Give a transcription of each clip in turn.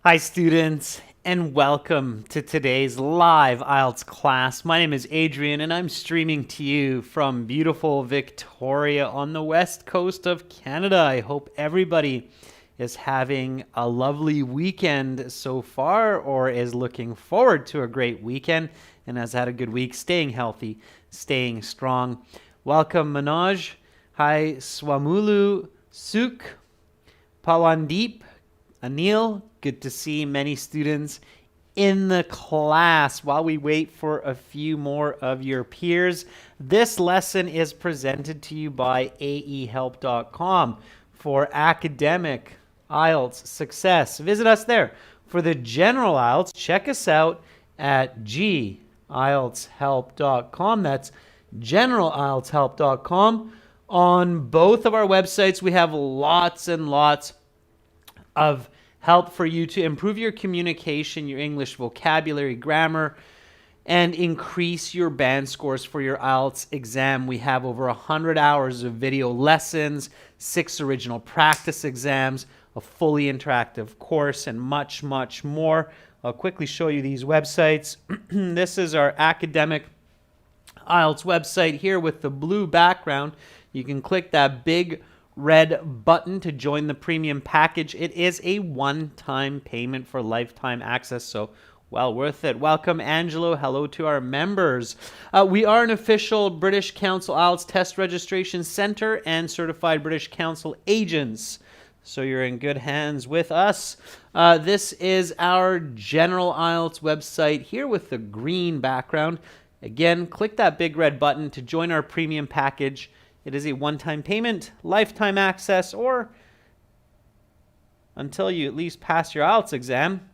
Hi students, and welcome to today's live IELTS class. My name is Adrian and I'm streaming to you from beautiful Victoria on the west coast of Canada. I hope everybody is having a lovely weekend so far or is looking forward to a great weekend and has had a good week, staying healthy, staying strong. Welcome Manoj. Hi Swamulu, Suk, Pawandeep, Anil. Good to see many students in the class. While we wait for a few more of your peers, this lesson is presented to you by aehelp.com for academic IELTS success. Visit us there. For the general IELTS, check us out at gieltshelp.com. That's generalieltshelp.com. On both of our websites, we have lots and lots of help for you to improve your communication, your English vocabulary, grammar, and increase your band scores for your IELTS exam. We have over 100 hours of video lessons, 6 original practice exams, a fully interactive course, and much, much more. I'll quickly show you these websites. This is our academic IELTS website here with the blue background. You can click that big red button to join the premium package. It is a one-time payment for lifetime access, so well worth it. Welcome, Angelo. Hello to our members. We are an official British Council IELTS test registration center and certified British Council agents, so you're in good hands with us. This is our general IELTS website here with the green background. Again, click that big red button to join our premium package. It is a one-time payment, lifetime access, or until you at least pass your IELTS exam.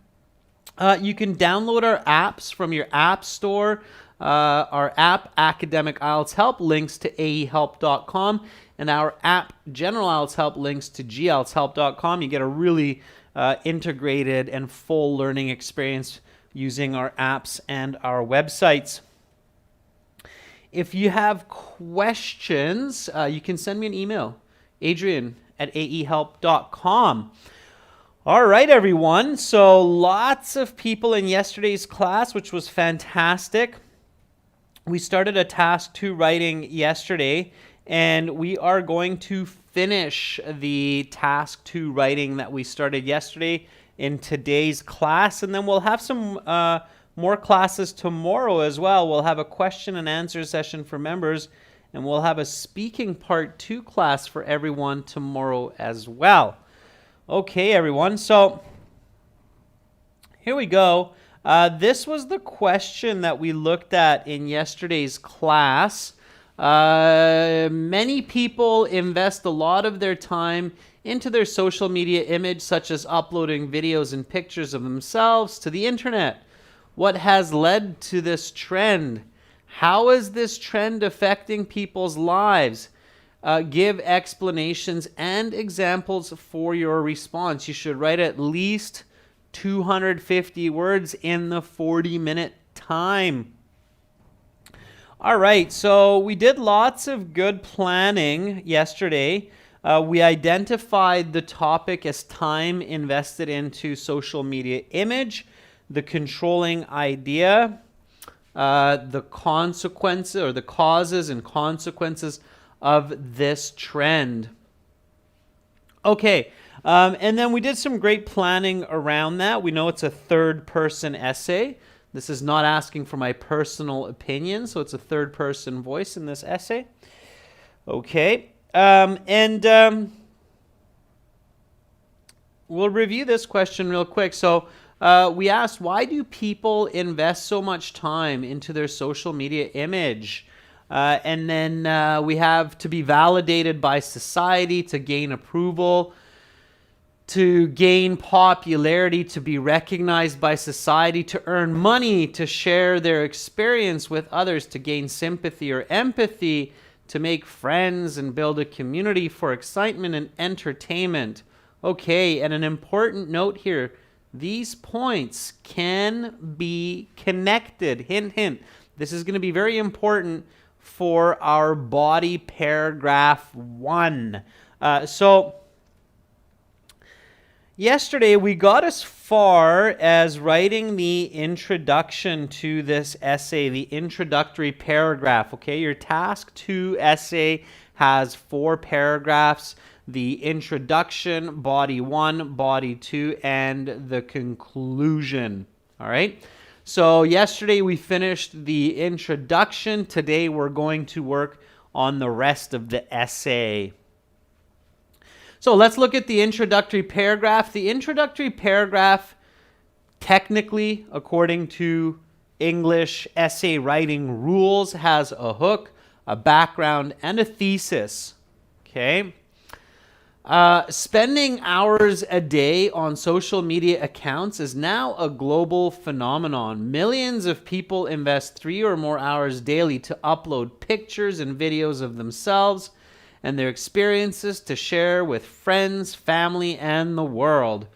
You can download our apps from your app store. Our app, Academic IELTS Help, links to aehelp.com, and our app, General IELTS Help, links to gieltshelp.com. You get a really integrated and full learning experience using our apps and our websites. If you have questions, you can send me an email, adrian@aehelp.com. All right, everyone. So lots of people in yesterday's class, which was fantastic. We started a task 2 writing yesterday, and we are going to finish the task 2 writing that we started yesterday in today's class, and then we'll have some more classes tomorrow as well. We'll have a question and answer session for members, and we'll have a speaking part 2 class for everyone tomorrow as well. Okay, everyone, so here we go. This was the question that we looked at in yesterday's class. Many people invest a lot of their time into their social media image, such as uploading videos and pictures of themselves to the internet. What has led to this trend? How is this trend affecting people's lives? Give explanations and examples for your response. You should write at least 250 words in the 40-minute time. All right, so we did lots of good planning yesterday. We identified the topic as time invested into social media image, the controlling idea, the consequences or the causes and consequences of this trend. Okay, and then we did some great planning around that. We know it's a third-person essay. This is not asking for my personal opinion, so it's a third-person voice in this essay. Okay, we'll review this question real quick. So we asked, why do people invest so much time into their social media image? And then we have to be validated by society, to gain approval, to gain popularity, to be recognized by society, to earn money, to share their experience with others, to gain sympathy or empathy, to make friends and build a community for excitement and entertainment. Okay, and an important note here. These points can be connected. Hint, hint. This is going to be very important for our body paragraph 1. So Yesterday, we got as far as writing the introduction to this essay, the introductory paragraph. Okay, your task 2 essay has 4 paragraphs: the introduction, body 1, body 2, and the conclusion. All right. So yesterday we finished the introduction. Today we're going to work on the rest of the essay. So let's look at the introductory paragraph. The introductory paragraph, technically, according to English essay writing rules, has a hook, a background, and a thesis. Okay. Spending hours a day on social media accounts is now a global phenomenon. Millions of people invest 3 or more hours daily to upload pictures and videos of themselves and their experiences to share with friends, family, and the world.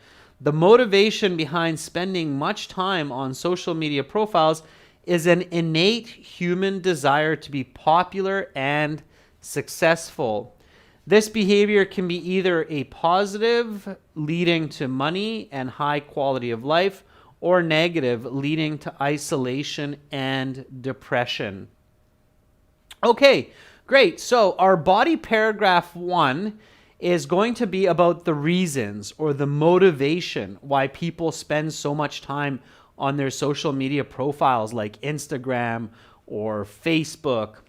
The motivation behind spending much time on social media profiles is an innate human desire to be popular and successful. This behavior can be either a positive, leading to money and high quality of life, or negative, leading to isolation and depression. Okay, great. So our body paragraph 1 is going to be about the reasons or the motivation why people spend so much time on their social media profiles like Instagram or Facebook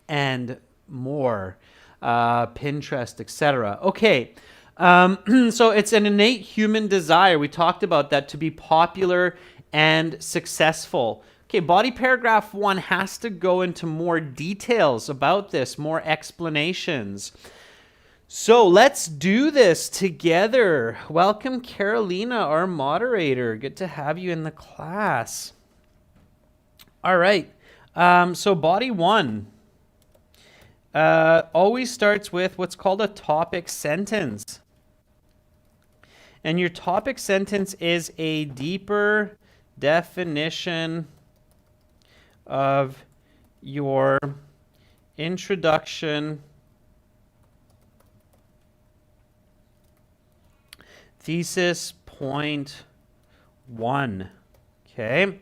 and more, Pinterest, etc. Okay, so it's an innate human desire. We talked about that, to be popular and successful. Okay, body paragraph 1 has to go into more details about this, more explanations. So let's do this together. Welcome, Carolina, our moderator. Good to have you in the class. All right, so body 1 always starts with what's called a topic sentence. And your topic sentence is a deeper definition of your introduction, thesis point 1. Okay.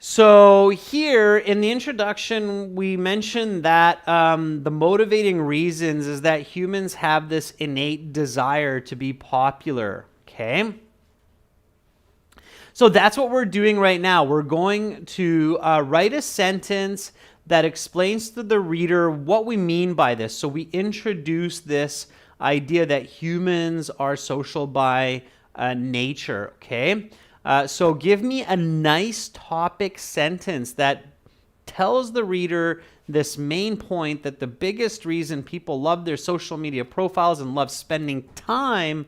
So here in the introduction, we mentioned that the motivating reasons is that humans have this innate desire to be popular. Okay. So that's what we're doing right now. We're going to write a sentence that explains to the reader what we mean by this. So we introduce this idea that humans are social by nature, okay? So give me a nice topic sentence that tells the reader this main point, that the biggest reason people love their social media profiles and love spending time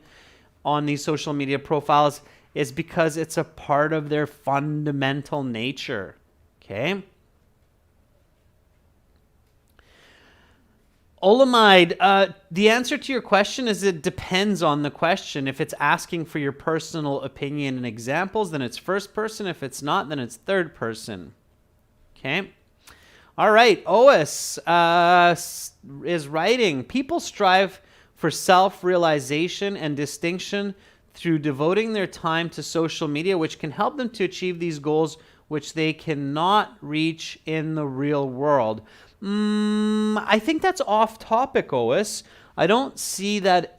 on these social media profiles is because it's a part of their fundamental nature, okay? Olamide, the answer to your question is it depends on the question. If it's asking for your personal opinion and examples, then it's first person. If it's not, then it's third person, okay? All right, Ois is writing, people strive for self-realization and distinction through devoting their time to social media, which can help them to achieve these goals which they cannot reach in the real world. I think that's off topic, Ois. I don't see that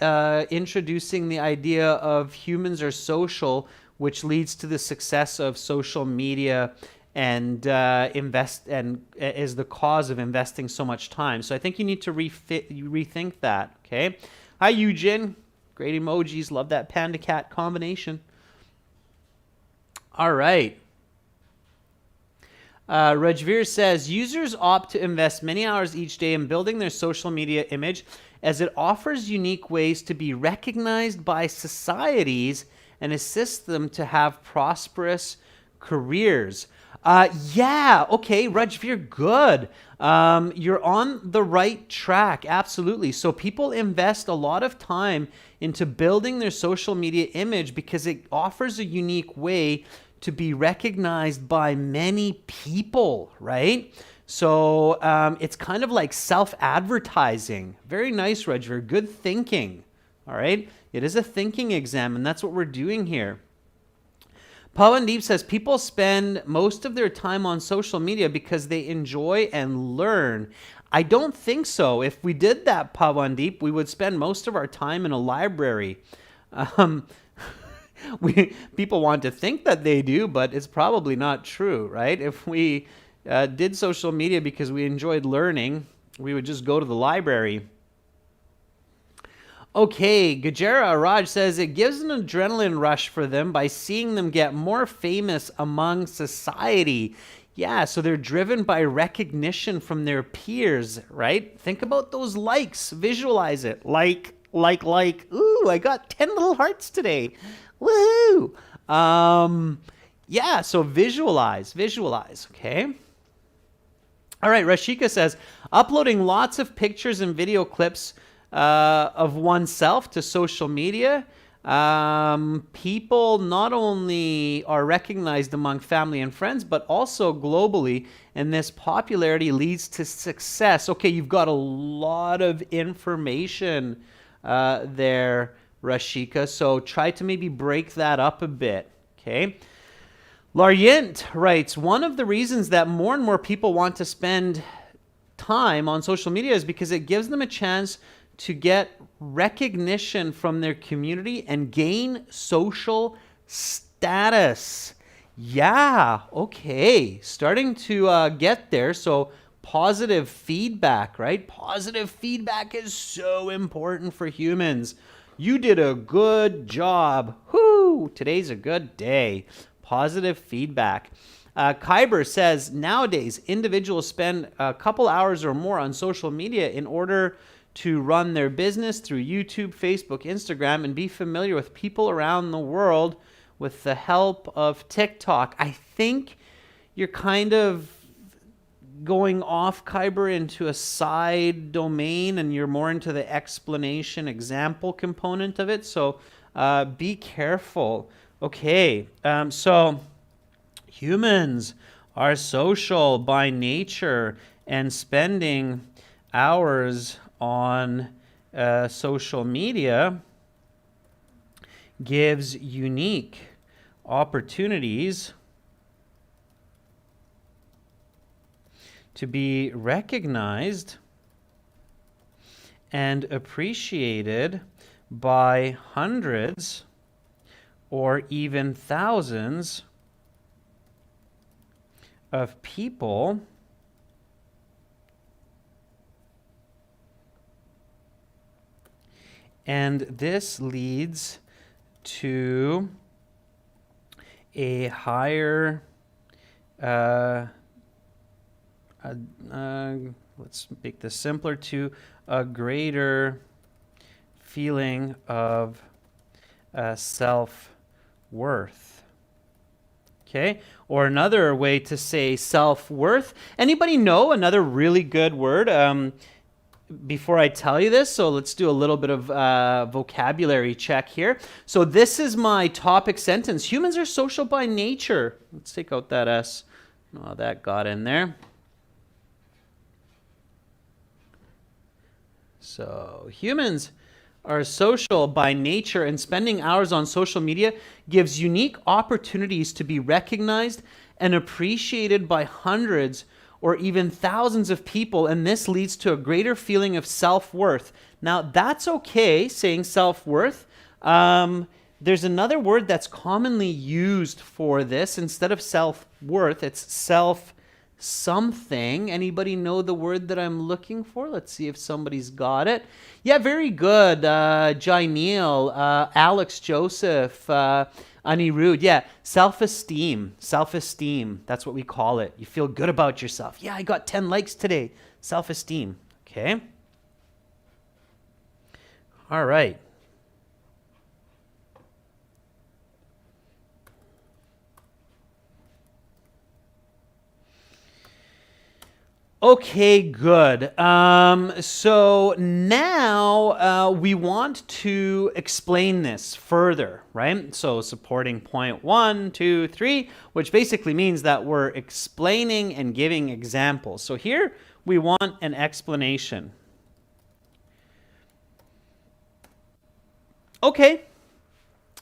introducing the idea of humans are social, which leads to the success of social media and is the cause of investing so much time. So I think you need to rethink that, okay? Hi, Eugene. Great emojis. Love that panda cat combination. All right. Rajveer says, users opt to invest many hours each day in building their social media image as it offers unique ways to be recognized by societies and assists them to have prosperous careers. Yeah, okay, Rajveer, good. You're on the right track, absolutely. So people invest a lot of time into building their social media image because it offers a unique way to be recognized by many people, right? So it's kind of like self-advertising. Very nice, Rajveer. Good thinking. All right? It is a thinking exam, and that's what we're doing here. Pawandeep says people spend most of their time on social media because they enjoy and learn. I don't think so. If we did that, Pawandeep, we would spend most of our time in a library. People want to think that they do, but it's probably not true, right? If we did social media because we enjoyed learning, we would just go to the library. Okay, Gajera Raj says it gives an adrenaline rush for them by seeing them get more famous among society. Yeah, so they're driven by recognition from their peers, right? Think about those likes. Visualize it. Like. Ooh, I got 10 little hearts today. Woohoo! Yeah, so visualize, okay? All right, Rashika says, uploading lots of pictures and video clips of oneself to social media. People not only are recognized among family and friends, but also globally, and this popularity leads to success. Okay, you've got a lot of information there, Rashika, so try to maybe break that up a bit, okay? Laryint writes, one of the reasons that more and more people want to spend time on social media is because it gives them a chance to get recognition from their community and gain social status. Yeah, okay, starting to get there. So positive feedback, right? Positive feedback is so important for humans. You did a good job. Whoo, today's a good day. Positive feedback. Kyber says, nowadays, individuals spend a couple hours or more on social media in order to run their business through YouTube, Facebook, Instagram, and be familiar with people around the world with the help of TikTok. I think you're kind of going off, Kyber, into a side domain, and you're more into the explanation example component of it. So be careful. Okay, so humans are social by nature, and spending hours on social media gives unique opportunities to be recognized and appreciated by hundreds or even thousands of people and this leads to a higher let's make this simpler, to a greater feeling of self-worth. Okay, or another way to say self-worth. Anybody know another really good word before I tell you this? So let's do a little bit of vocabulary check here. So this is my topic sentence. Humans are social by nature. Let's take out that S. Oh, that got in there. So humans are social by nature, and spending hours on social media gives unique opportunities to be recognized and appreciated by hundreds or even thousands of people, and this leads to a greater feeling of self-worth. Now, that's okay, saying self-worth. There's another word that's commonly used for this. Instead of self-worth, it's self-something. Anybody know the word that I'm looking for? Let's see if somebody's got it. Yeah, very good. Jaineel, Alex Joseph, Anirudh. Yeah, self-esteem. Self-esteem. That's what we call it. You feel good about yourself. Yeah, I got 10 likes today. Self-esteem. Okay. All right. Okay, good. So now we want to explain this further, right? So supporting point 1, 2, 3, which basically means that we're explaining and giving examples. So here we want an explanation. Okay.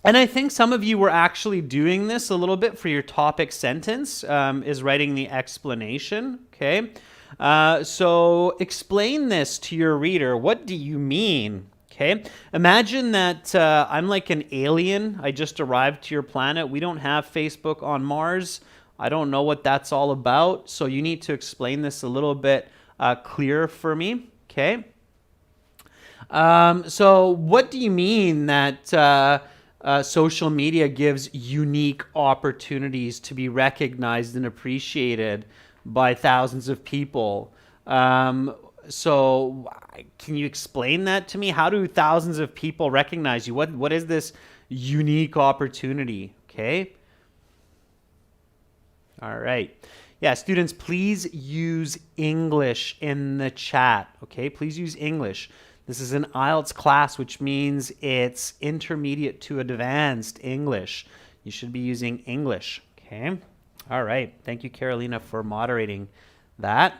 And I think some of you were actually doing this a little bit for your topic sentence, is writing the explanation, okay? So explain this to your reader. What do you mean? Okay, imagine that I'm like an alien. I just arrived to your planet. We don't have Facebook on Mars. I don't know what that's all about. So you need to explain this a little bit clearer for me, okay? So what do you mean that social media gives unique opportunities to be recognized and appreciated by thousands of people? So can you explain that to me? How do thousands of people recognize you? What is this unique opportunity? Okay. All right. Yeah, students, please use English in the chat. Okay, please use English. This is an IELTS class, which means it's intermediate to advanced English. You should be using English. Okay. All right. Thank you, Carolina, for moderating that.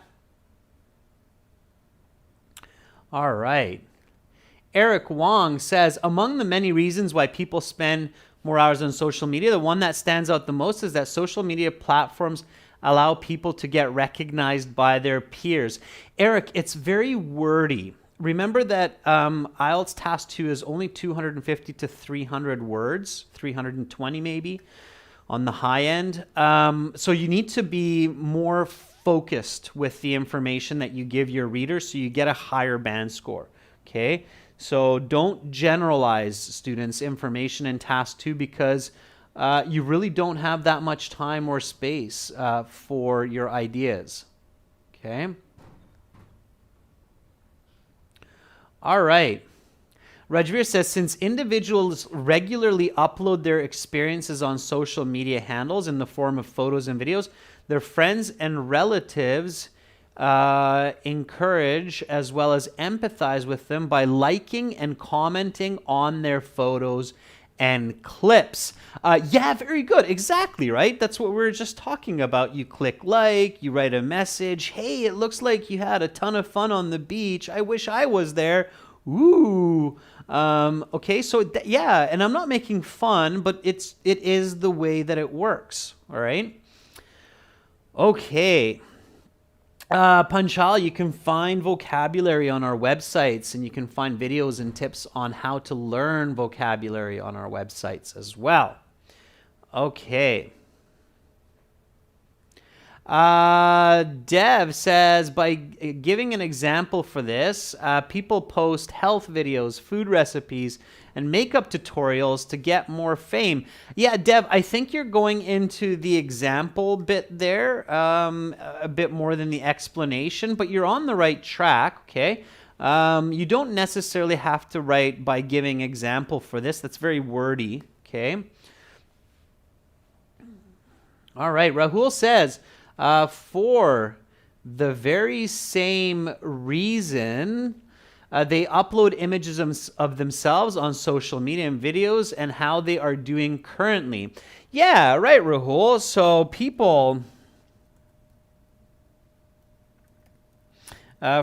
All right. Eric Wong says, among the many reasons why people spend more hours on social media, the one that stands out the most is that social media platforms allow people to get recognized by their peers. Eric, it's very wordy. Remember that IELTS Task 2 is only 250 to 300 words, 320 maybe on the high end. So you need to be more focused with the information that you give your reader so you get a higher band score, okay? So don't generalize, students, information in Task 2 because you really don't have that much time or space for your ideas, okay? All right. Rajveer says, since individuals regularly upload their experiences on social media handles in the form of photos and videos, their friends and relatives encourage as well as empathize with them by liking and commenting on their photos and clips. Yeah, very good. Exactly, right? That's what we were just talking about. You click like, you write a message. Hey, it looks like you had a ton of fun on the beach. I wish I was there. Ooh. Okay, so yeah, and I'm not making fun, but it is the way that it works. All right. Okay. Panchal, you can find vocabulary on our websites, and you can find videos and tips on how to learn vocabulary on our websites as well. Okay. Dev says, by giving an example for this, people post health videos, food recipes, and makeup tutorials to get more fame. Yeah, Dev, I think you're going into the example bit there, a bit more than the explanation, but you're on the right track, okay? You don't necessarily have to write by giving example for this. That's very wordy, okay? All right, Rahul says, for the very same reason, they upload images of themselves on social media and videos and how they are doing currently. Yeah, right, Rahul. So people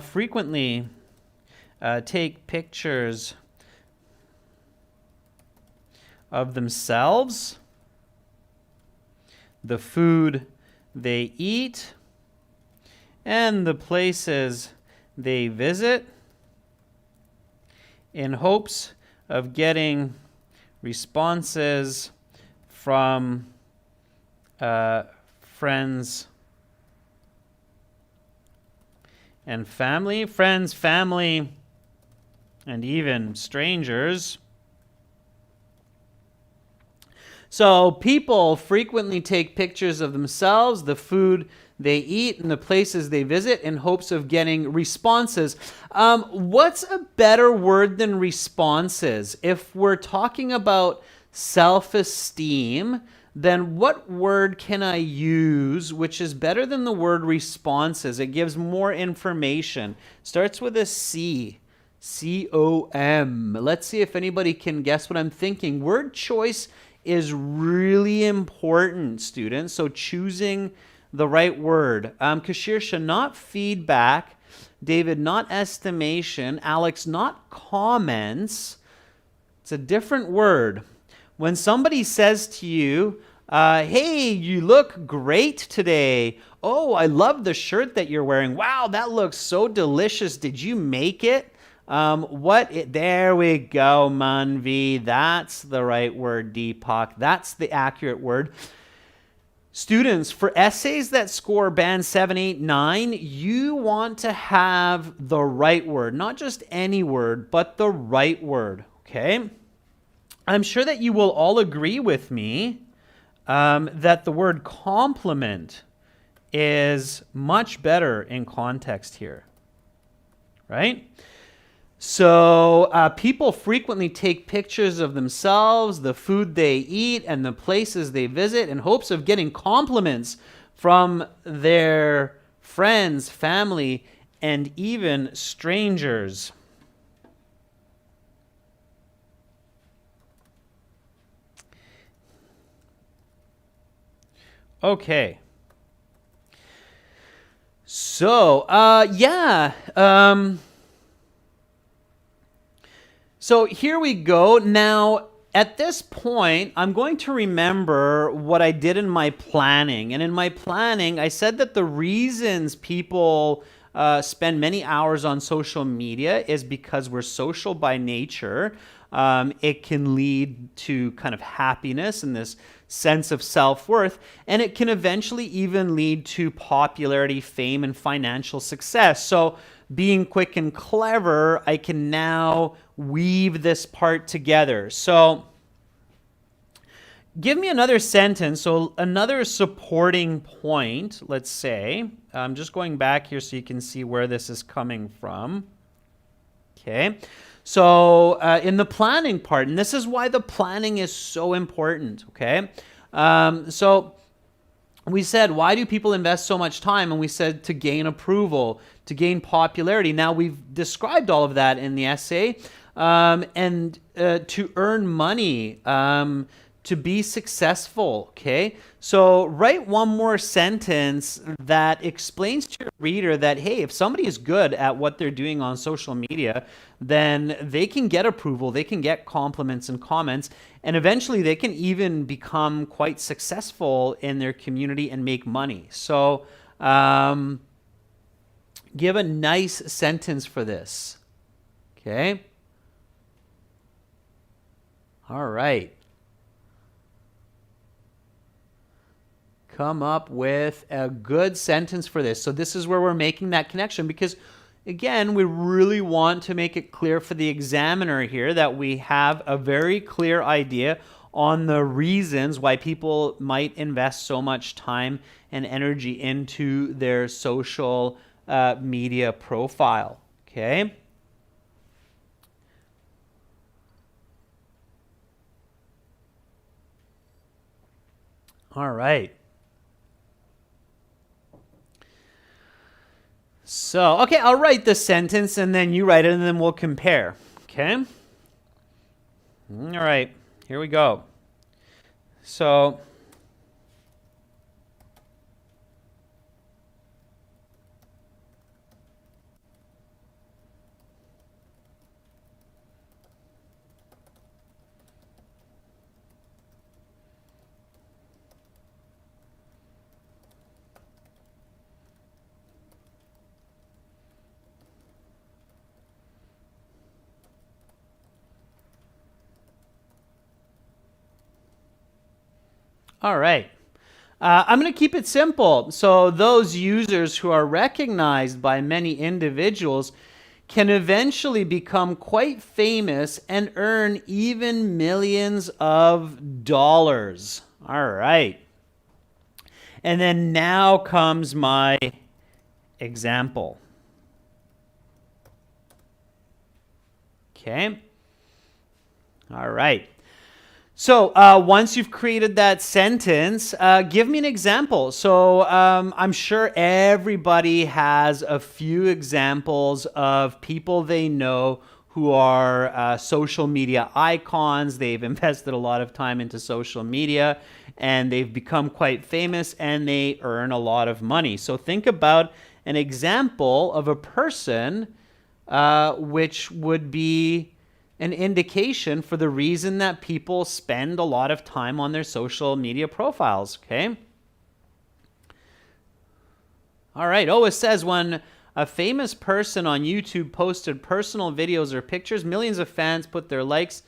frequently take pictures of themselves, the food they eat, and the places they visit in hopes of getting responses from friends and family, and even strangers. So people frequently take pictures of themselves, the food they eat, and the places they visit in hopes of getting responses. What's a better word than responses? If we're talking about self-esteem, then what word can I use which is better than the word responses? It gives more information. Starts with a C. C-O-M. Let's see if anybody can guess what I'm thinking. Word choice is really important, students. So choosing the right word. Kashirsha, not feedback. David, not estimation. Alex, not comments. It's a different word. When somebody says to you, hey, you look great today. Oh, I love the shirt that you're wearing. Wow, that looks so delicious. Did you make it? There we go, Manvi. That's the right word, Deepak. That's the accurate word. Students, for essays that score band 7, 8, 9, you want to have the right word, not just any word, but the right word, okay? I'm sure that you will all agree with me that the word compliment is much better in context here, right? So people frequently take pictures of themselves, the food they eat, and the places they visit in hopes of getting compliments from their friends, family, and even strangers. Okay. So, so here we go. Now, at this point, I'm going to remember what I did in my planning. And in my planning, I said that the reasons people spend many hours on social media is because we're social by nature. It can lead to kind of happiness and this sense of self-worth, and it can eventually even lead to popularity, fame, and financial success. So being quick and clever, I can now weave this part together. So give me another sentence, so another supporting point, let's say. I'm just going back here so you can see where this is coming from. Okay. So in the planning part, and this is why the planning is so important, okay? So we said, why do people invest so much time? And we said to gain approval, to gain popularity. Now we've described all of that in the essay. And to earn money, to be successful, okay? So write one more sentence that explains to your reader that, hey, if somebody is good at what they're doing on social media, then they can get approval, they can get compliments and comments, and eventually they can even become quite successful in their community and make money. So give a nice sentence for this, okay? All right. Come up with a good sentence for this. So this is where we're making that connection because, again, we really want to make it clear for the examiner here that we have a very clear idea on the reasons why people might invest so much time and energy into their social media profile, okay? All right. So, okay, I'll write the sentence and then you write it and then we'll compare, okay? All right, here we go. So, all right. I'm going to keep it simple. So those users who are recognized by many individuals can eventually become quite famous and earn even millions of dollars. All right. And then now comes my example. Okay. All right. So once you've created that sentence, give me an example. So I'm sure everybody has a few examples of people they know who are social media icons. They've invested a lot of time into social media and they've become quite famous and they earn a lot of money. So think about an example of a person which would be an indication for the reason that people spend a lot of time on their social media profiles, okay? All right, it says when a famous person on YouTube posted personal videos or pictures, millions of fans put their likes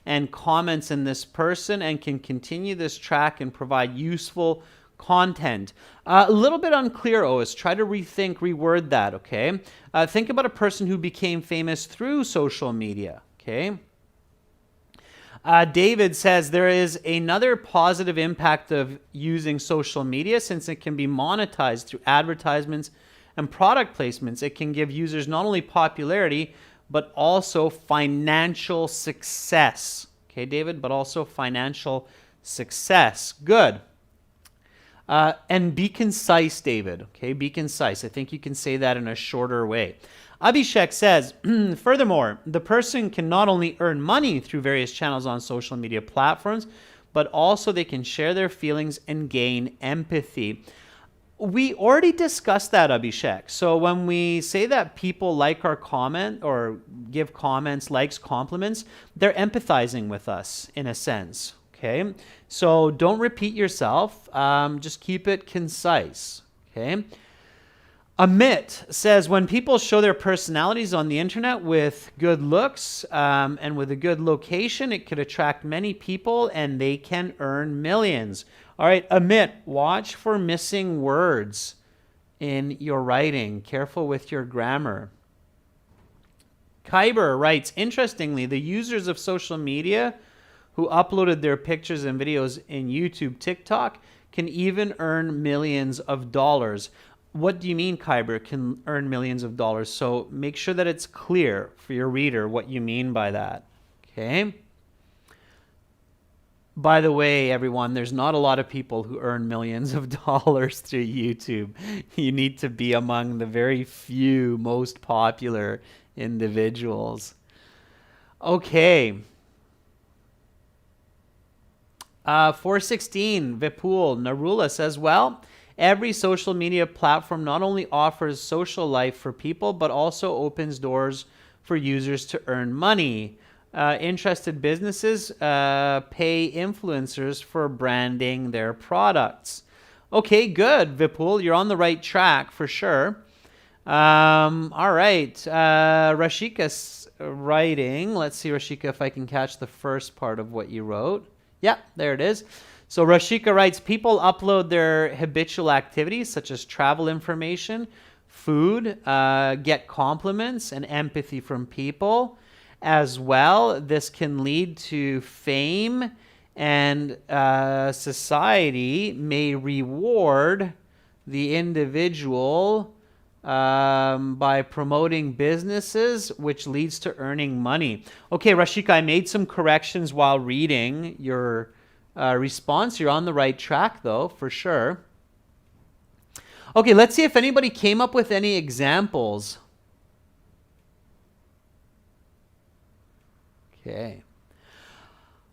and comments in this person and can continue this track and provide useful content. A little bit unclear, Ois. Try to reword that, okay? Think about a person who became famous through social media, okay? David says there is another positive impact of using social media since it can be monetized through advertisements and product placements. It can give users not only popularity, but also financial success. Okay, David, but also financial success. Good. And be concise, David. Okay, be concise. I think you can say that in a shorter way. Abhishek says, furthermore, the person can not only earn money through various channels on social media platforms, but also they can share their feelings and gain empathy. We already discussed that, Abhishek. So when we say that people like our comment or give comments, likes, compliments, they're empathizing with us in a sense. Okay, so don't repeat yourself. Just keep it concise. Okay. Amit says, when people show their personalities on the internet with good looks and with a good location, it could attract many people and they can earn millions. All right, Amit, watch for missing words in your writing. Careful with your grammar. Kyber writes, interestingly, the users of social media who uploaded their pictures and videos in YouTube, TikTok, can even earn millions of dollars. What do you mean, Kyber, can earn millions of dollars? So make sure that it's clear for your reader what you mean by that. Okay? By the way, everyone, there's not a lot of people who earn millions of dollars through YouTube. You need to be among the very few most popular individuals. Okay. 416, Vipul Narula says, well, every social media platform not only offers social life for people, but also opens doors for users to earn money. Interested businesses pay influencers for branding their products. Okay, good, Vipul. You're on the right track for sure. All right. Rashika's writing. Let's see, Rashika, if I can catch the first part of what you wrote. Yeah, there it is. So Rashika writes, people upload their habitual activities such as travel information, food, get compliments and empathy from people as well. This can lead to fame, and society may reward the individual by promoting businesses, which leads to earning money. Okay, Rashika, I made some corrections while reading your response. You're on the right track, though, for sure. Okay, let's see if anybody came up with any examples. Okay.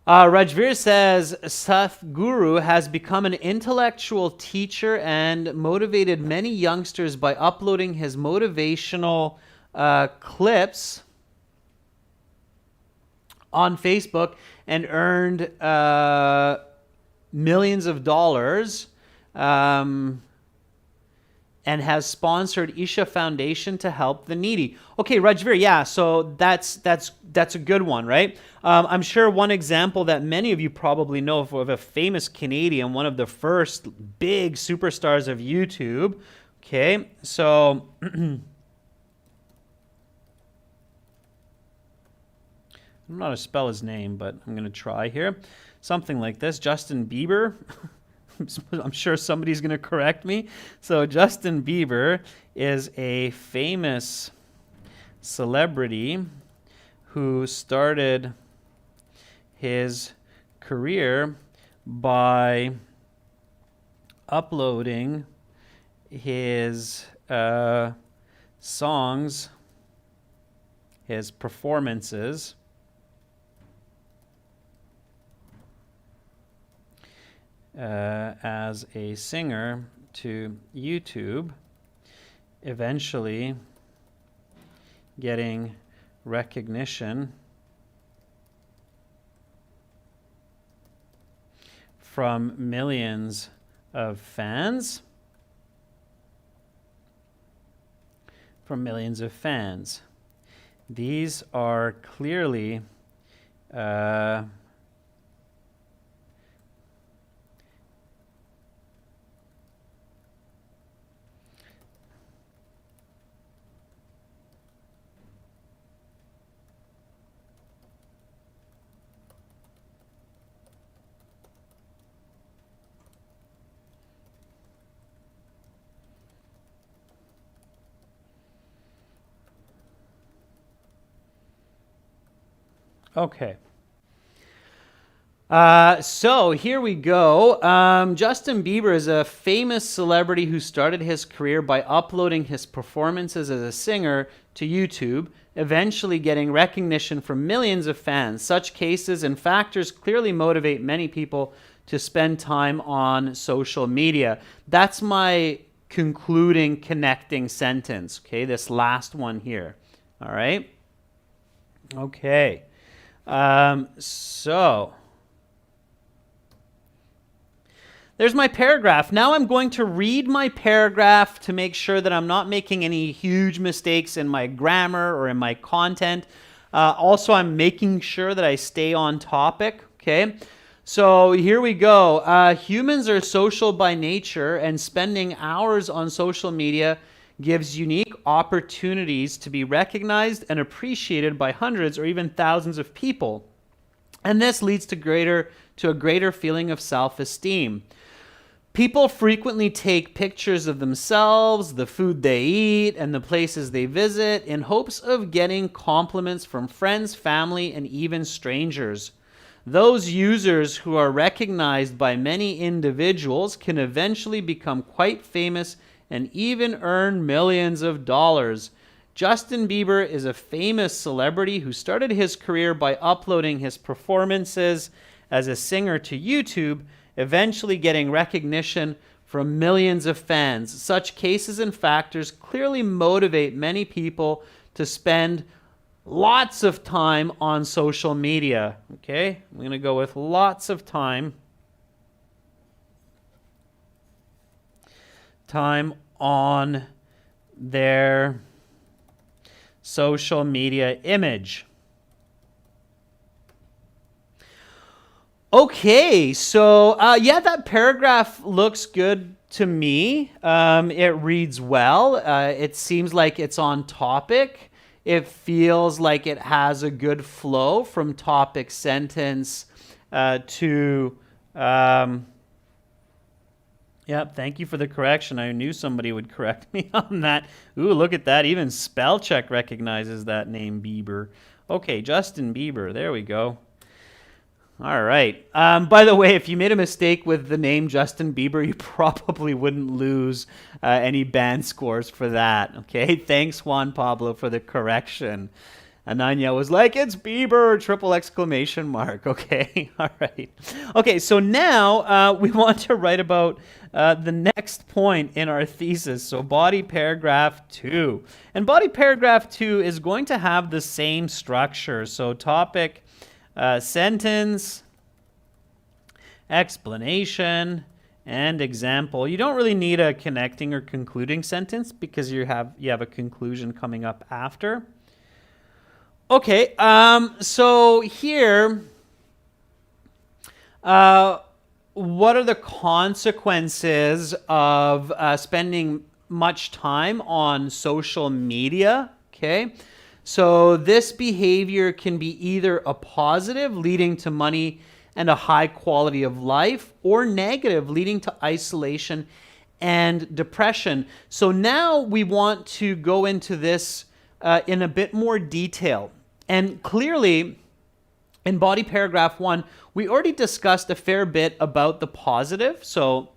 Rajveer says, Sadhguru has become an intellectual teacher and motivated many youngsters by uploading his motivational clips on Facebook and earned millions of dollars and has sponsored Isha Foundation to help the needy. Okay, Rajveer, yeah, so that's a good one, right? I'm sure one example that many of you probably know of a famous Canadian, one of the first big superstars of YouTube. Okay, so I don't know how to spell his name, but I'm going to try here. Something like this, Justin Bieber. I'm sure somebody's going to correct me. So Justin Bieber is a famous celebrity who started his career by uploading his songs, his performances, as a singer to YouTube, eventually getting recognition from millions of fans. From millions of fans. These are clearly okay. So here we go. Justin Bieber is a famous celebrity who started his career by uploading his performances as a singer to YouTube, eventually getting recognition from millions of fans. Such cases and factors clearly motivate many people to spend time on social media. That's my concluding connecting sentence, okay? This last one here, all right? Okay. So there's my paragraph. Now I'm going to read my paragraph to make sure that I'm not making any huge mistakes in my grammar or in my content. Also, I'm making sure that I stay on topic, okay? So here we go. Humans are social by nature, and spending hours on social media gives unique opportunities to be recognized and appreciated by hundreds or even thousands of people. And this leads to a greater feeling of self-esteem. People frequently take pictures of themselves, the food they eat, and the places they visit in hopes of getting compliments from friends, family, and even strangers. Those users who are recognized by many individuals can eventually become quite famous and even earn millions of dollars. Justin Bieber is a famous celebrity who started his career by uploading his performances as a singer to YouTube, eventually getting recognition from millions of fans. Such cases and factors clearly motivate many people to spend lots of time on social media. Okay, I'm going to go with lots of time on their social media image. Okay, so yeah, that paragraph looks good to me. It reads well. It seems like it's on topic. It feels like it has a good flow from topic sentence to... Yep, thank you for the correction. I knew somebody would correct me on that. Ooh, look at that. Even spell check recognizes that name, Bieber. Okay, Justin Bieber. There we go. All right. By the way, if you made a mistake with the name Justin Bieber, you probably wouldn't lose any band scores for that. Okay, thanks, Juan Pablo, for the correction. Ananya was like, it's Bieber, triple exclamation mark. Okay, all right. Okay, so now we want to write about the next point in our thesis. So body paragraph 2. And body paragraph 2 is going to have the same structure. So topic, sentence, explanation, and example. You don't really need a connecting or concluding sentence because you have a conclusion coming up after. Okay, so here, what are the consequences of spending much time on social media? Okay, so this behavior can be either a positive, leading to money and a high quality of life, or negative, leading to isolation and depression. So now we want to go into this in a bit more detail. And clearly, in body paragraph 1, we already discussed a fair bit about the positive. So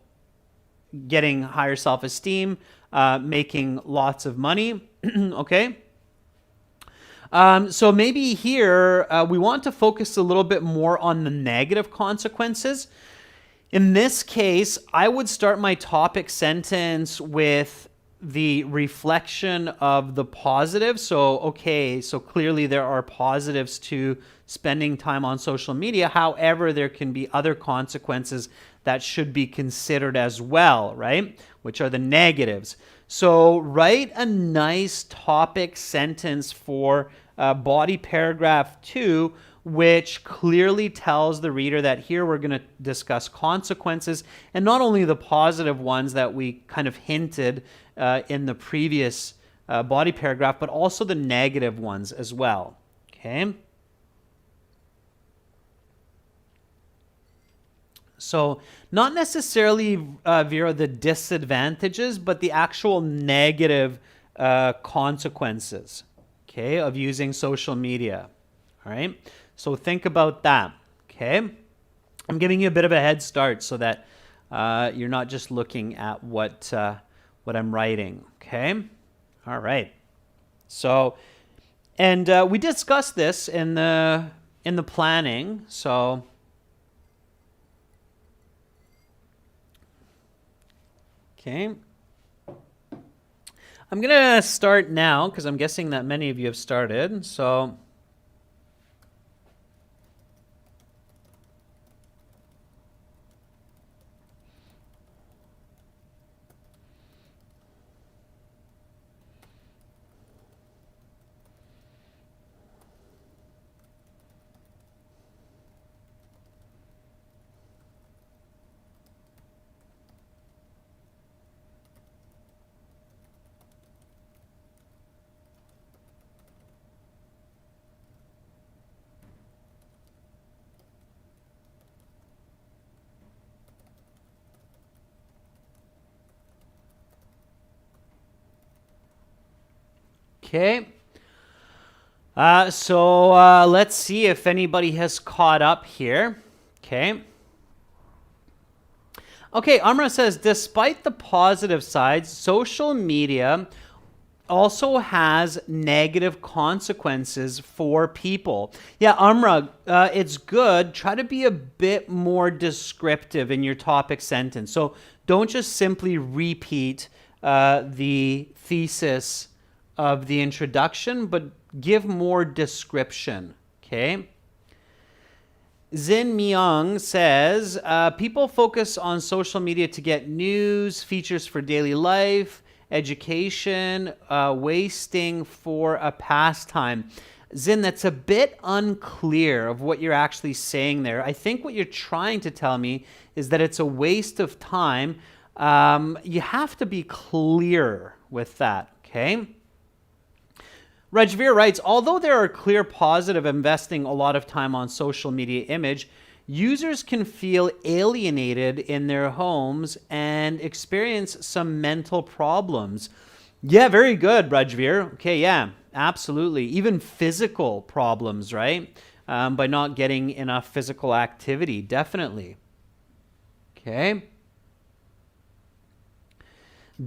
getting higher self-esteem, making lots of money, okay? So maybe here we want to focus a little bit more on the negative consequences. In this case, I would start my topic sentence with the reflection of the positive. So, okay, so clearly there are positives to spending time on social media. However, there can be other consequences that should be considered as well, right? Which are the negatives. So write a nice topic sentence for body paragraph 2, which clearly tells the reader that here we're going to discuss consequences, and not only the positive ones that we kind of hinted in the previous body paragraph, but also the negative ones as well. Okay. So not necessarily, Vera, the disadvantages, but the actual negative consequences, okay, of using social media. All right. So think about that. Okay. I'm giving you a bit of a head start so that you're not just looking at what I'm writing. Okay. All right. So, and we discussed this in the planning. So. Okay. I'm going to start now because I'm guessing that many of you have started. So okay. Let's see if anybody has caught up here. Okay. Okay, Amra says, despite the positive sides, social media also has negative consequences for people. Yeah, Amra, it's good. Try to be a bit more descriptive in your topic sentence. So don't just simply repeat the thesis of the introduction, but give more description, okay? Zin Myung says, people focus on social media to get news, features for daily life, education, wasting for a pastime. Zin, that's a bit unclear of what you're actually saying there. I think what you're trying to tell me is that it's a waste of time. You have to be clear with that, okay? Rajveer writes, although there are clear positive investing a lot of time on social media image, users can feel alienated in their homes and experience some mental problems. Yeah, very good, Rajveer. Okay, yeah, absolutely. Even physical problems, right? By not getting enough physical activity, definitely. Okay.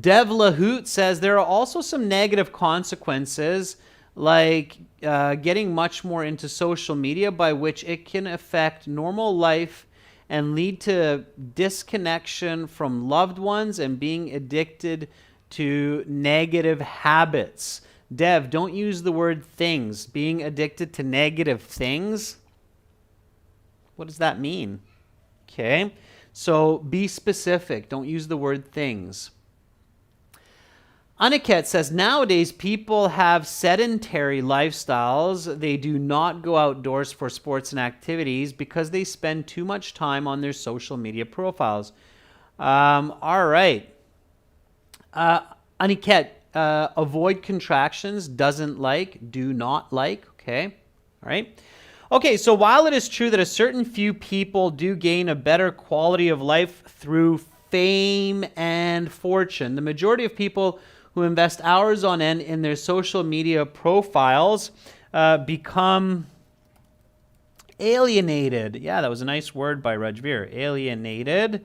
Dev Lahoot says there are also some negative consequences like getting much more into social media, by which it can affect normal life and lead to disconnection from loved ones and being addicted to negative habits. Dev, don't use the word things. Being addicted to negative things? What does that mean? Okay, so be specific. Don't use the word things. Aniket says, nowadays people have sedentary lifestyles. They do not go outdoors for sports and activities because they spend too much time on their social media profiles. All right. Aniket, avoid contractions, doesn't like, do not like. Okay. All right. Okay, so while it is true that a certain few people do gain a better quality of life through fame and fortune, the majority of people who invest hours on end in their social media profiles become alienated. Yeah, that was a nice word by Rajveer. Alienated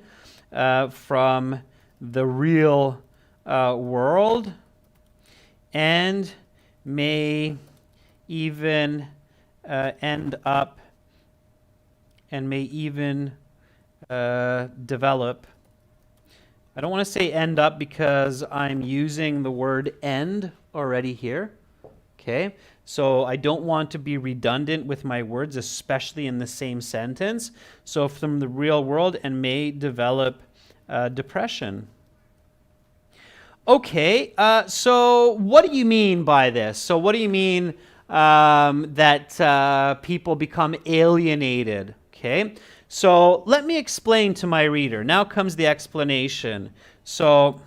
from the real world and may even end up and may even develop I don't want to say end up because I'm using the word end already here. Okay, so I don't want to be redundant with my words, especially in the same sentence. So from the real world and may develop depression. Okay, so what do you mean by this? So what do you mean that people become alienated? Okay, so let me explain to my reader. Now comes the explanation. So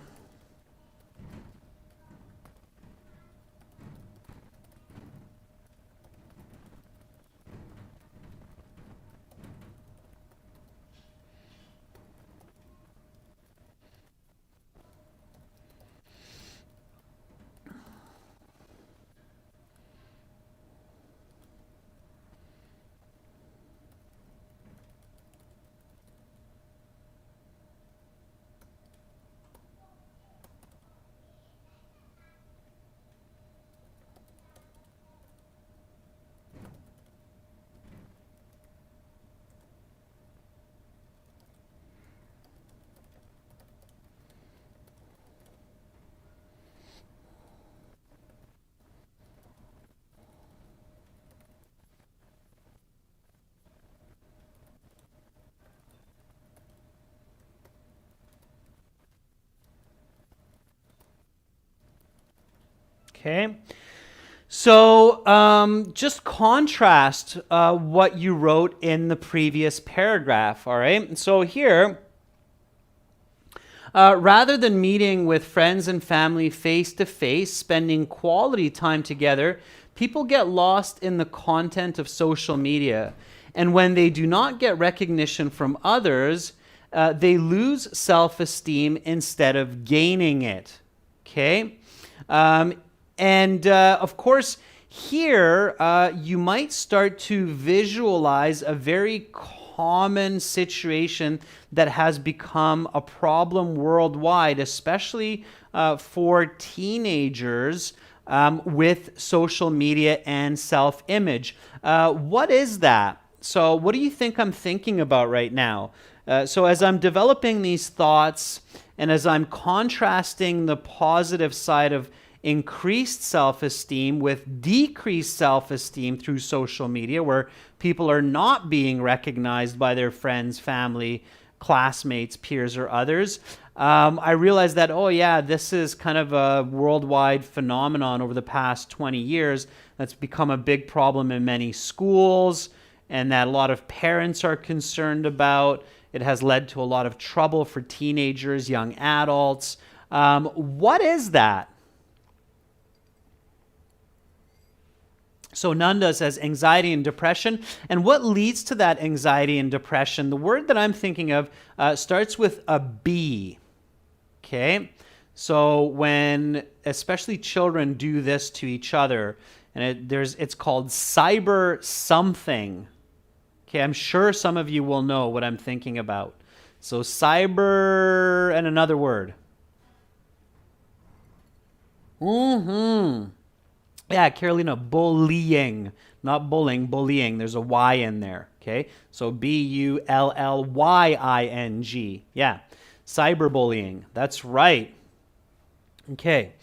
okay. So just contrast what you wrote in the previous paragraph, all right? So here, rather than meeting with friends and family face to face, spending quality time together, people get lost in the content of social media. And when they do not get recognition from others, they lose self-esteem instead of gaining it. Okay? Of course, here you might start to visualize a very common situation that has become a problem worldwide, especially for teenagers with social media and self-image. What is that? So what do you think I'm thinking about right now? So as I'm developing these thoughts and as I'm contrasting the positive side of increased self-esteem with decreased self-esteem through social media, where people are not being recognized by their friends, family, classmates, peers, or others, I realized that, oh yeah, this is kind of a worldwide phenomenon over the past 20 years that's become a big problem in many schools and that a lot of parents are concerned about. It has led to a lot of trouble for teenagers, young adults. What is that? So Nanda says anxiety and depression. And what leads to that anxiety and depression? The word that I'm thinking of starts with a B. Okay? So when especially children do this to each other, and it's called cyber something. Okay, I'm sure some of you will know what I'm thinking about. So cyber and another word. Yeah, Carolina, bullying, not bullying, bullying. There's a Y in there, okay? So Bullying. Yeah, cyberbullying. That's right. Okay.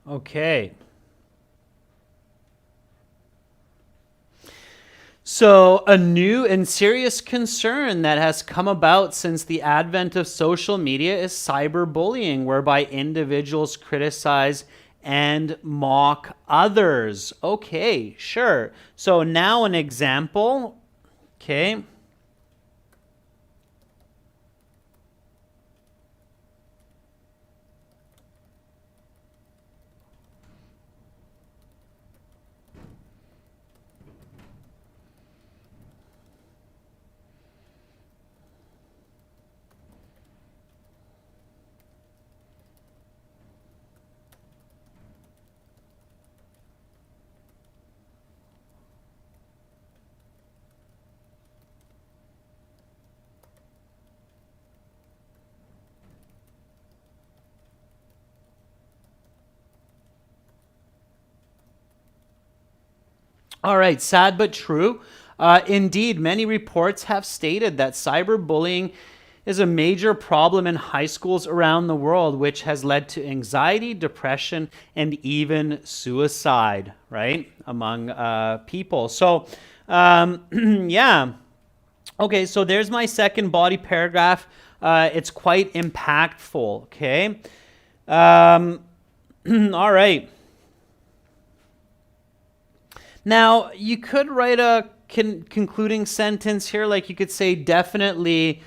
Okay. So, a new and serious concern that has come about since the advent of social media is cyberbullying, whereby individuals criticize and mock others. Okay, sure. So, now an example. Okay. All right, sad but true. Indeed, many reports have stated that cyberbullying is a major problem in high schools around the world, which has led to anxiety, depression, and even suicide, right, among people. So, yeah. Okay, so there's my second body paragraph. It's quite impactful, okay? All right. Now, you could write a concluding sentence here, like you could say, definitely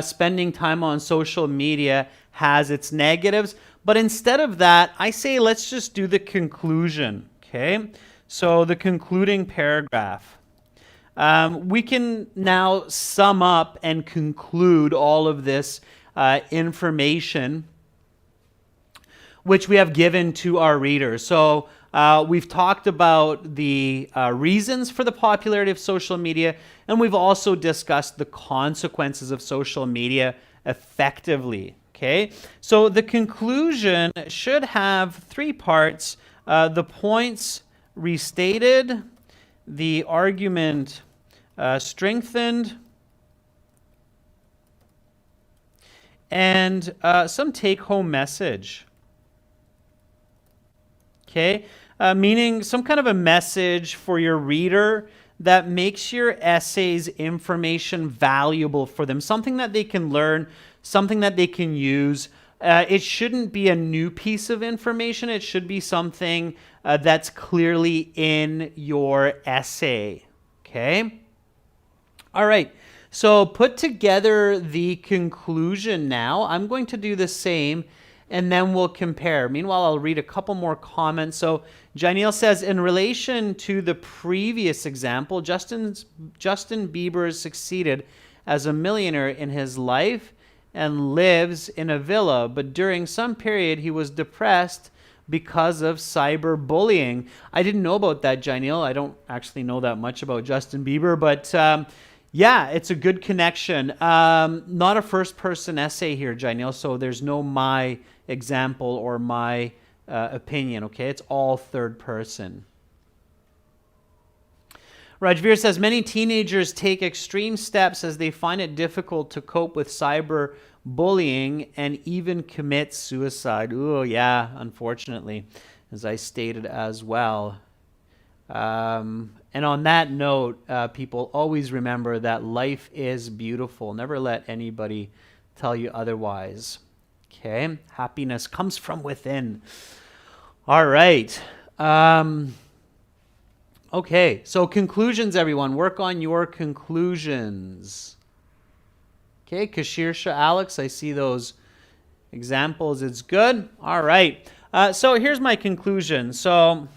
spending time on social media has its negatives. But instead of that, I say let's just do the conclusion, okay? So the concluding paragraph. We can now sum up and conclude all of this information which we have given to our readers. So we've talked about the reasons for the popularity of social media, and we've also discussed the consequences of social media effectively. Okay, so the conclusion should have three parts: the points restated, the argument strengthened, and some take-home message. Okay, meaning some kind of a message for your reader that makes your essay's information valuable for them, something that they can learn, something that they can use. It shouldn't be a new piece of information. It should be something that's clearly in your essay. Okay? All right. So put together the conclusion now. I'm going to do the same, and then we'll compare. Meanwhile, I'll read a couple more comments. So Janelle says, in relation to the previous example, Justin Bieber succeeded as a millionaire in his life and lives in a villa, but during some period he was depressed because of cyberbullying. I didn't know about that, Janelle. I don't actually know that much about Justin Bieber, but yeah, it's a good connection. Not a first-person essay here, Janelle, so there's no my example or my opinion, okay? It's all third person. Rajveer says, many teenagers take extreme steps as they find it difficult to cope with cyberbullying and even commit suicide. Oh, yeah, unfortunately, as I stated as well. And on that note, people, always remember that life is beautiful. Never let anybody tell you otherwise. Okay? Happiness comes from within. All right. Okay, so conclusions, everyone. Work on your conclusions. Okay, Kashirsha, Alex, I see those examples. It's good. All right. So here's my conclusion. So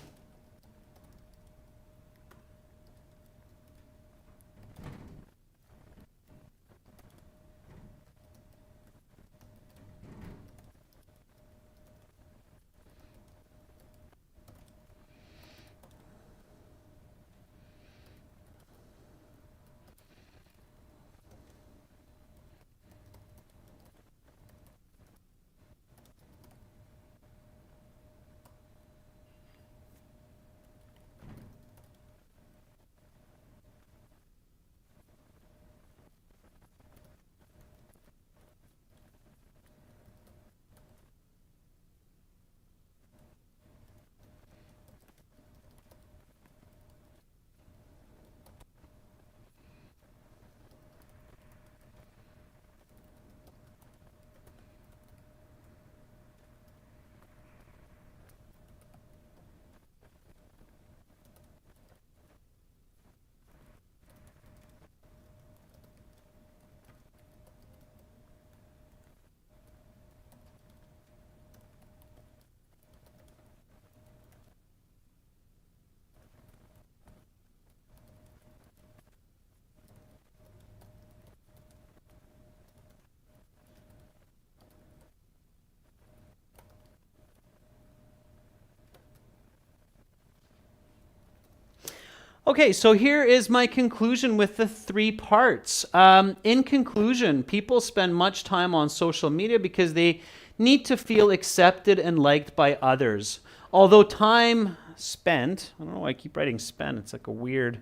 okay, so here is my conclusion with the three parts. In conclusion, people spend much time on social media because they need to feel accepted and liked by others. Although time spent, I don't know why I keep writing spent, it's like a weird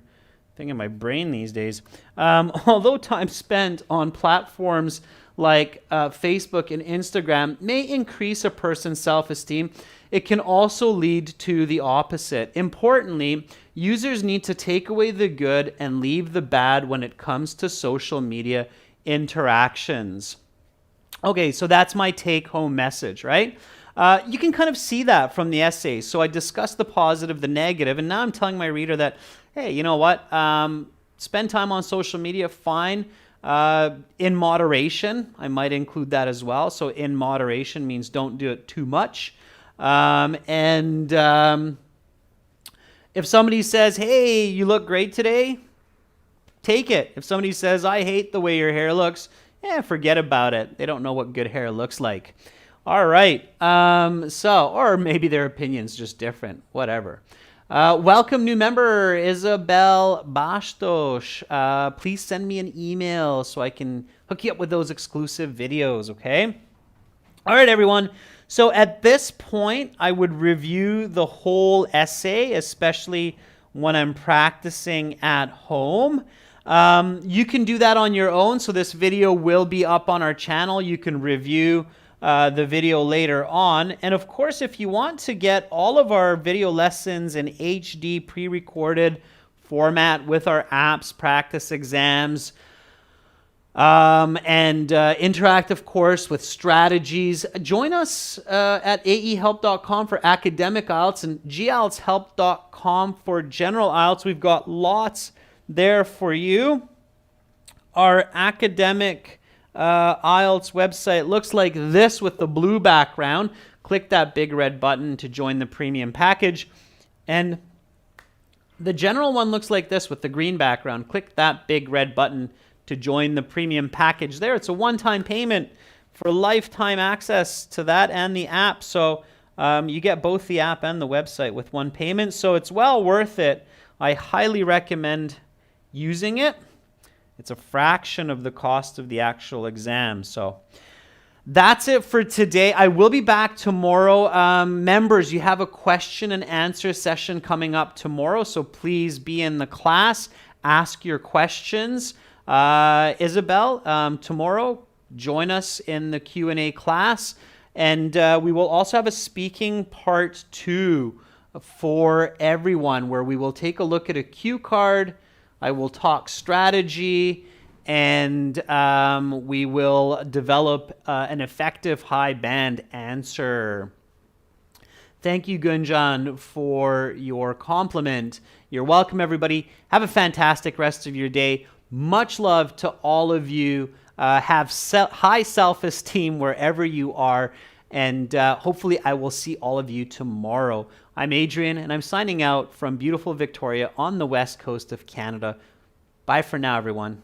thing in my brain these days. Although time spent on platforms like Facebook and Instagram may increase a person's self-esteem, it can also lead to the opposite. Importantly, users need to take away the good and leave the bad when it comes to social media interactions. Okay, so that's my take-home message, right? You can kind of see that from the essay. So I discussed the positive, the negative, and now I'm telling my reader that, hey, you know what? Spend time on social media, fine. In moderation, I might include that as well. So in moderation means don't do it too much. If somebody says, hey, you look great today, take it. If somebody says, I hate the way your hair looks, forget about it. They don't know what good hair looks like. All right. Or maybe their opinion's just different, whatever. Welcome new member, Isabel Bastos. Please send me an email so I can hook you up with those exclusive videos, okay? All right, everyone. So at this point, I would review the whole essay, especially when I'm practicing at home. You can do that on your own. So this video will be up on our channel. You can review the video later on. And of course, if you want to get all of our video lessons in HD pre-recorded format with our apps, practice exams, and interactive course with strategies, join us at aehelp.com for academic IELTS and gieltshelp.com for general IELTS. We've got lots there for you. Our academic IELTS website looks like this with the blue background. Click that big red button to join the premium package. And the general one looks like this with the green background. Click that big red button to join the premium package there. It's a one-time payment for lifetime access to that and the app. So you get both the app and the website with one payment. So it's well worth it. I highly recommend using it. It's a fraction of the cost of the actual exam. So that's it for today. I will be back tomorrow. Members, you have a question and answer session coming up tomorrow. So please be in the class. Ask your questions. Isabel, tomorrow, join us in the Q&A class. And we will also have a speaking part 2 for everyone where we will take a look at a cue card. I will talk strategy, and we will develop an effective high band answer. Thank you, Gunjan, for your compliment. You're welcome, everybody. Have a fantastic rest of your day. Much love to all of you. Have high self-esteem wherever you are. And hopefully I will see all of you tomorrow. I'm Adrian, and I'm signing out from beautiful Victoria on the west coast of Canada. Bye for now, everyone.